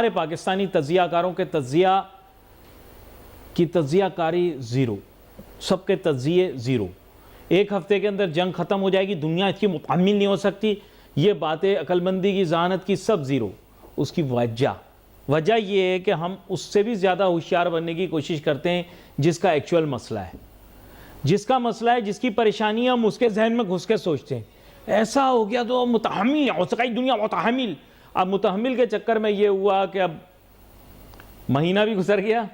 سارے پاکستانی تجزیہ کاروں کے تجزیہ کاری زیرو، سب کے تجزیے زیرو. ایک ہفتے کے اندر جنگ ختم ہو جائے گی، دنیا اس کی متحمل نہیں ہو سکتی، یہ باتیں عقل مندی کی، ذہانت کی، سب زیرو. اس کی وجہ یہ ہے کہ ہم اس سے بھی زیادہ ہوشیار بننے کی کوشش کرتے ہیں جس کا ایکچول مسئلہ ہے، جس کی پریشانی ہم اس کے ذہن میں گھس کے سوچتے ہیں ایسا ہو گیا تو متحمل ہو سکا دنیا متحمل. اب متحمل کے چکر میں یہ ہوا کہ اب مہینہ بھی گزر گیا.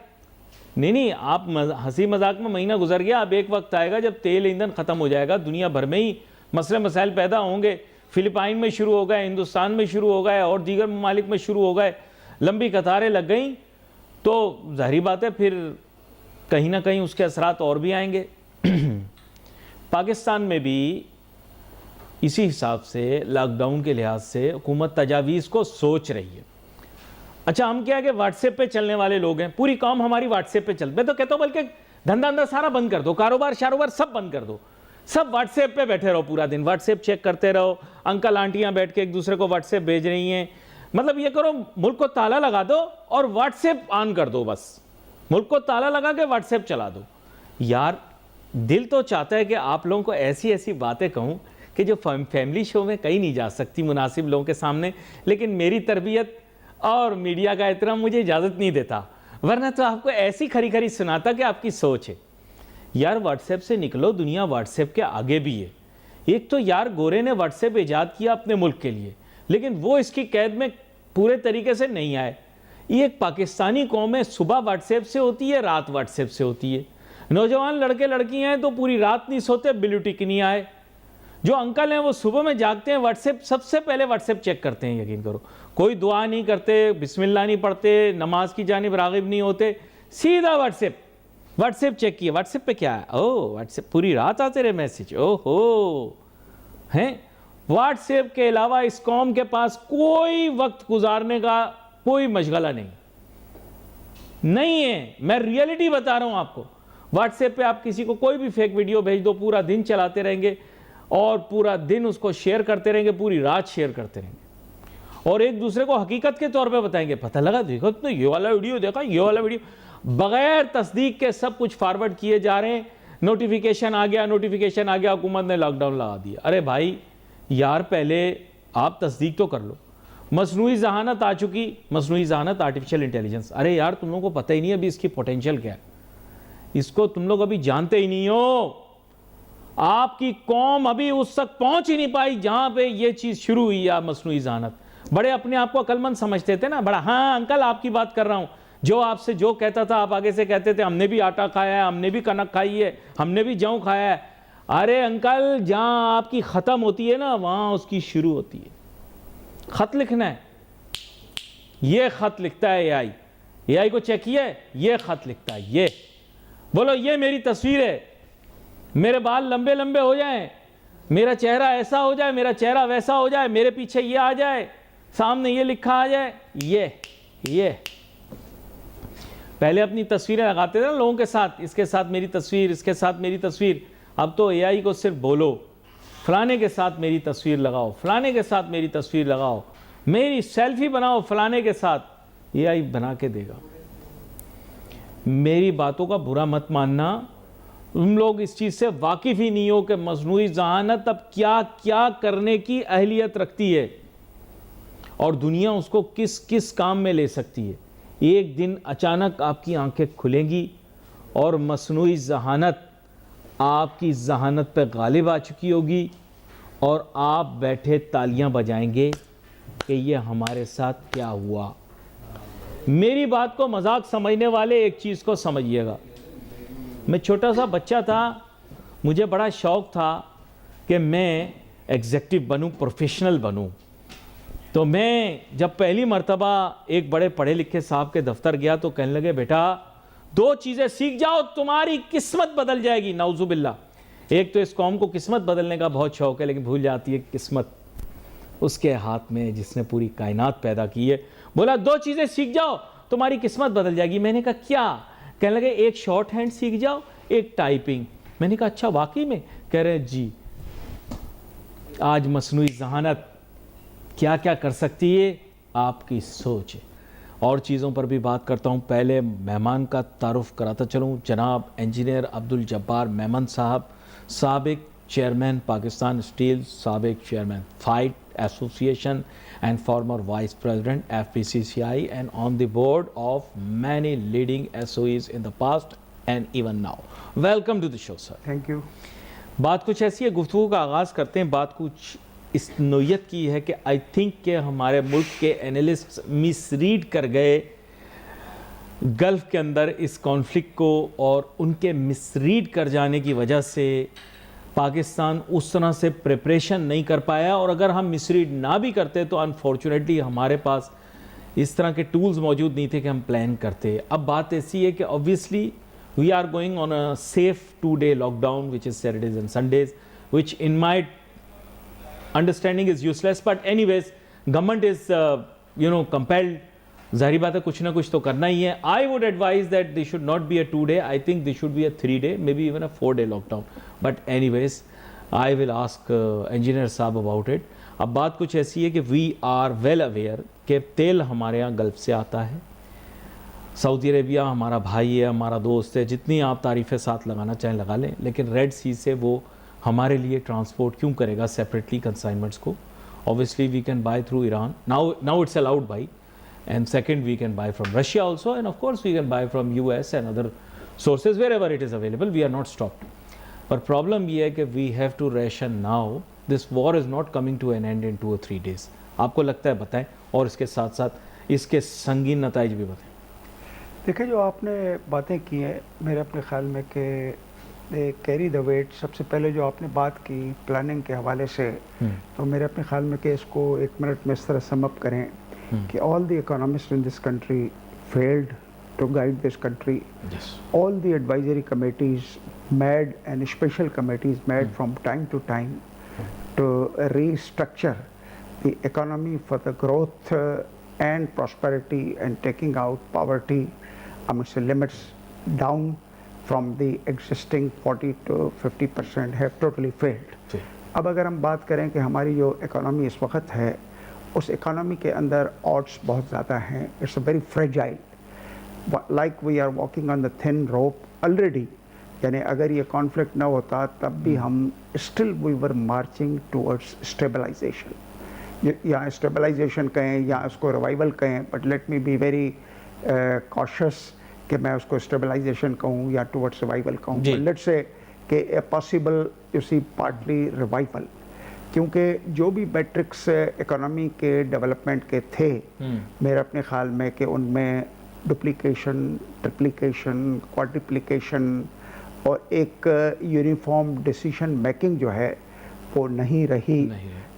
نہیں آپ ہنسی مذاق میں مہینہ گزر گیا، اب ایک وقت آئے گا جب تیل ایندھن ختم ہو جائے گا، دنیا بھر میں ہی مسئلے مسائل پیدا ہوں گے. فلپائن میں شروع ہو گئے، ہندوستان میں شروع ہو گئے، اور دیگر ممالک میں شروع ہو گئے، لمبی قطاریں لگ گئیں، تو ظاہری بات ہے پھر کہیں نہ کہیں اس کے اثرات اور بھی آئیں گے. پاکستان میں بھی اسی حساب سے لاک ڈاؤن کے لحاظ سے حکومت تجاویز کو سوچ رہی ہے. اچھا ہم کیا ہے کہ واٹس ایپ پہ چلنے والے لوگ ہیں، پوری قوم ہماری واٹس ایپ پہ میں تو کہتا ہوں بلکہ دھندا سارا بند کر دو، کاروبار شاروبار سب بند کر دو، سب واٹس ایپ پہ بیٹھے رہو، پورا دن واٹس ایپ چیک کرتے رہو. انکل آنٹیاں بیٹھ کے ایک دوسرے کو واٹس ایپ بھیج رہی ہیں. مطلب یہ کرو ملک کو تالا لگا دو اور واٹس ایپ آن کر دو، بس ملک کو تالا لگا کے واٹس ایپ چلا دو. یار دل تو چاہتا ہے کہ آپ لوگوں کو ایسی ایسی باتیں کہوں کہ جو فیملی شو میں کہیں نہیں جا سکتی مناسب لوگوں کے سامنے، لیکن میری تربیت اور میڈیا کا احترام مجھے اجازت نہیں دیتا، ورنہ تو آپ کو ایسی کھری کھری سناتا کہ آپ کی سوچ ہے. یار واٹس ایپ سے نکلو، دنیا واٹس ایپ کے آگے بھی ہے. ایک تو یار گورے نے واٹس ایپ ایجاد کیا اپنے ملک کے لیے، لیکن وہ اس کی قید میں پورے طریقے سے نہیں آئے. یہ ایک پاکستانی قوم ہے، صبح واٹس ایپ سے ہوتی ہے، رات واٹس ایپ سے ہوتی ہے. نوجوان لڑکے لڑکی ہیں تو پوری رات نہیں سوتے، بلو ٹک نہیں آئے. جو انکل ہیں وہ صبح میں جاگتے ہیں، واٹس ایپ سب سے پہلے واٹس ایپ چیک کرتے ہیں. یقین کرو کوئی دعا نہیں کرتے، بسم اللہ نہیں پڑھتے، نماز کی جانب راغب نہیں ہوتے، سیدھا واٹس ایپ چیک کیا. واٹس ایپ پہ کیا ہے؟ واٹس ایپ پوری رات آتے رہے میسج. ہیں واٹس ایپ کے علاوہ اس قوم کے پاس کوئی وقت گزارنے کا کوئی مشغلہ نہیں ہے. میں ریئلٹی بتا رہا ہوں آپ کو. واٹس ایپ پہ آپ کسی کو کوئی بھی فیک ویڈیو بھیج دو، پورا دن چلاتے رہیں گے اور پورا دن اس کو شیئر کرتے رہیں گے، پوری رات شیئر کرتے رہیں گے، اور ایک دوسرے کو حقیقت کے طور پہ بتائیں گے پتہ لگا دیکھو تو یہ والا ویڈیو دیکھا، یہ والا ویڈیو، بغیر تصدیق کے سب کچھ فارورڈ کیے جا رہے ہیں. نوٹیفیکیشن آ گیا، حکومت نے لاک ڈاؤن لگا دیا. ارے بھائی یار پہلے آپ تصدیق تو کر لو. مصنوعی ذہانت آ چکی، مصنوعی ذہانت، آرٹیفیشل انٹیلیجنس. ارے یار تم لوگوں کو پتہ ہی نہیں ابھی اس کی پوٹینشیل کیا ہے، اس کو تم لوگ ابھی جانتے ہی نہیں ہو. آپ کی قوم ابھی اس تک پہنچ ہی نہیں پائی جہاں پہ یہ چیز شروع ہوئی ہے. مصنوعی ذہانت بڑے اپنے آپ کو عقل مند سمجھتے تھے نا، بڑا ہاں انکل آپ کی بات کر رہا ہوں، جو آپ سے جو کہتا تھا آپ آگے سے کہتے تھے ہم نے بھی آٹا کھایا ہے، ہم نے بھی کنک کھائی ہے، ہم نے بھی جوں کھایا ہے. ارے انکل جہاں آپ کی ختم ہوتی ہے نا وہاں اس کی شروع ہوتی ہے. خط لکھنا ہے، یہ خط لکھتا ہے اے آئی کو چیک کیا ہے، یہ خط لکھتا ہے. یہ بولو یہ میری تصویر ہے، میرے بال لمبے لمبے ہو جائیں، میرا چہرہ ایسا ہو جائے، میرا چہرہ ویسا ہو جائے، میرے پیچھے یہ آ جائے، سامنے یہ لکھا آ جائے. یہ پہلے اپنی تصویریں لگاتے تھے نا لوگوں کے ساتھ، اس کے ساتھ میری تصویر، اس کے ساتھ میری تصویر. اب تو اے آئی کو صرف بولو فلانے کے ساتھ میری تصویر لگاؤ، فلانے کے ساتھ میری تصویر لگاؤ، میری سیلفی بناؤ فلانے کے ساتھ، اے آئی بنا کے دے گا. میری باتوں کا برا مت ماننا، تم لوگ اس چیز سے واقف ہی نہیں ہو کہ مصنوعی ذہانت اب کیا کیا کرنے کی اہلیت رکھتی ہے اور دنیا اس کو کس کس کام میں لے سکتی ہے. ایک دن اچانک آپ کی آنکھیں کھلیں گی اور مصنوعی ذہانت آپ کی ذہانت پہ غالب آ چکی ہوگی اور آپ بیٹھے تالیاں بجائیں گے کہ یہ ہمارے ساتھ کیا ہوا. میری بات کو مذاق سمجھنے والے ایک چیز کو سمجھیے گا. میں چھوٹا سا بچہ تھا، مجھے بڑا شوق تھا کہ میں ایگزیکٹو بنوں، پروفیشنل بنوں. تو میں جب پہلی مرتبہ ایک بڑے پڑھے لکھے صاحب کے دفتر گیا تو کہنے لگے بیٹا 2 چیزیں سیکھ جاؤ تمہاری قسمت بدل جائے گی. نعوذ باللہ. ایک تو اس قوم کو قسمت بدلنے کا بہت شوق ہے لیکن بھول جاتی ہے قسمت اس کے ہاتھ میں جس نے پوری کائنات پیدا کی ہے. بولا 2 چیزیں سیکھ جاؤ تمہاری قسمت بدل جائے گی. میں نے کہا کیا؟ کہنے لگے ایک شارٹ ہینڈ سیکھ جاؤ، ایک ٹائپنگ. میں نے کہا اچھا واقعی میں؟ کہہ رہے جی. آج مصنوعی ذہانت کیا کیا کر سکتی ہے آپ کی سوچ ہے. اور چیزوں پر بھی بات کرتا ہوں. پہلے مہمان کا تعارف کراتا چلوں. جناب انجینئر عبدالجبار میمن صاحب, سابق چیئرمین پاکستان اسٹیل, سابق chairman fight association and former vice president FPCCI and on the board of many leading SOEs in the past and even now. Welcome to the show, sir. Thank you. بات کچھ ایسی ہے, گفتگو کا آغاز کرتے ہیں. بات کچھ اس نوعیت کی ہے کہ آئی تھنک کہ ہمارے ملک کے اینالسٹ مس ریڈ کر گئے گلف کے اندر اس کانفلکٹ کو, اور ان کے مس ریڈ کر جانے کی وجہ سے پاکستان اس طرح سے پریپریشن نہیں کر پایا. اور اگر ہم مس ریڈ نہ بھی کرتے تو انفارچونیٹلی ہمارے پاس اس طرح کے ٹولز موجود نہیں تھے کہ ہم پلان کرتے. اب بات ایسی ہے کہ obviously we are going on a safe 2-day lockdown which is Saturdays and Sundays, which in my understanding is useless, but anyways government is compelled. ظاہری بات ہے کچھ نہ کچھ تو کرنا ہی ہے. I would advise that they should not be a 2-day, I think they should be a 3-day, maybe even a 4-day lockdown. But anyways, I will ask engineer صاحب about it. اب بات کچھ ایسی ہے کہ we are well aware کہ تیل ہمارے یہاں گلف سے آتا ہے. سعودی عربیہ ہمارا بھائی ہے, ہمارا دوست ہے, جتنی آپ تعریفیں ساتھ لگانا چاہیں لگا لیں, لیکن ریڈ سی سے وہ ہمارے لیے ٹرانسپورٹ کیوں کرے گا سیپریٹلی کنسائنمنٹس کو. Obviously we can buy through Iran. Now it's allowed buy. And second, we can buy from Russia also, and of course we can buy from US and other sources wherever it is available. We are not stopped. But problem یہ ہے کہ we have to ration now. This war is not coming to an end in 2 or 3 days. آپ کو لگتا ہے بتائیں, اور اس کے ساتھ ساتھ اس کے سنگین نتائج بھی بتائیں. دیکھیں جو آپ نے باتیں کی ہیں, میرے اپنے خیال میں کہ کیری دا ویٹ. سب سے پہلے جو آپ نے بات کی پلاننگ کے حوالے سے, تو میرے اپنے خیال میں کہ اس کو 1 منٹ میں اس طرح سم اپ کریں کہ all the economists in this country failed to guide this country. Yes. All the advisory committees made and special committees made from time to time to restructure the economy for the growth and prosperity and taking out poverty amongst the limits down from the existing 40 to 50% have totally failed. اب اگر ہم بات کریں کہ ہماری جو economy اس وقت ہے, اس اکانومی کے اندر آڈس بہت زیادہ ہیں. It's a very fragile, like we are walking on the thin rope already. یعنی اگر یہ کانفلکٹ نہ ہوتا تب بھی ہم still we were marching towards stabilisation, یا اسٹیبلائزیشن کہیں یا اس کو ریوائول کہیں, but let me be very cautious کہ میں اس کو اسٹیبلائزیشن کہوں یا ٹورڈس ریوائول کہوں. لیٹ سے کہ a possible you see partly revival, کیونکہ جو بھی میٹرکس اکانومی کے ڈیولپمنٹ کے تھے میرے اپنے خیال میں کہ ان میں ڈپلیکیشن, ٹرپلیکیشن, کوانٹیپلیکیشن اور ایک یونیفارم ڈیسیشن میکنگ جو ہے وہ نہیں رہی,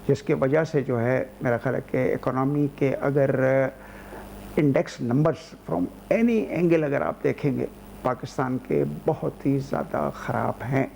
جس کی وجہ سے جو ہے میرا خیال ہے کہ اکانومی کے اگر index numbers from any angle اگر آپ دیکھیں گے پاکستان کے بہت ہی زیادہ خراب ہیں.